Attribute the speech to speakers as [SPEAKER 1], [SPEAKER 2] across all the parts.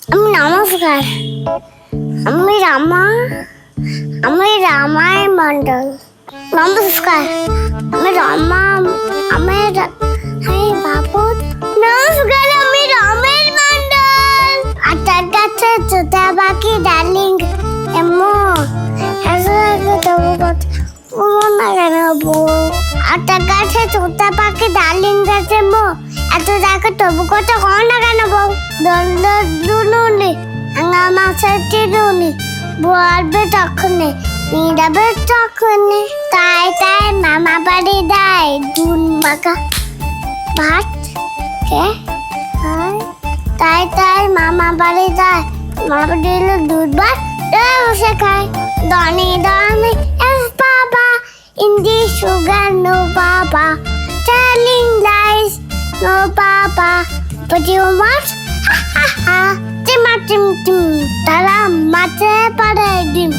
[SPEAKER 1] নমস্কার, আমি রামায় মন্ডল। নমস্কার, আমি বাবু। নমস্কার, আমি রমেশ মন্ডল। আটার কাছে চোতা পাখি ডার্লিং এমো আটার কাছে চোতা পাখি ডার্লিং গাছে মো এত দেখো তবু কত কম না কেন বউ দুলুনি মাছের চিরুনি বলবে তখনই নিরাবে তখনই তাই মামা বাড়ি দেয় দুন মাখা ভাত কে তাই মামা বাড়ি দেয় মামা বাড়ি এলো দুধ ভাত বসে খায় দনি এস বাবা ইন্দি সুগার নো বাবা টেলিং লাইস নো বাবা but you must tim তারা মাঠে পারে ডিম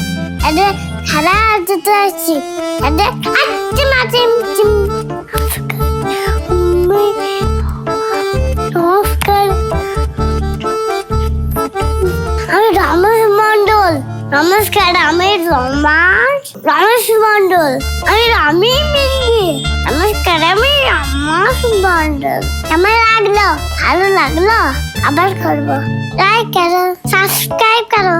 [SPEAKER 1] এদে খেলা যেতে আসছি এদে টিম নমস্কার, আমি রমেশ মন্ডল। নমস্কার, আমি রমেশ মন্ডল। আমি রামি মিঙ্গি। নমস্কার, আমি রমেশ মন্ডল। কেমন লাগলো? ভালো লাগলো? আবার করবো। লাইক করো, সাবস্ক্রাইব করো।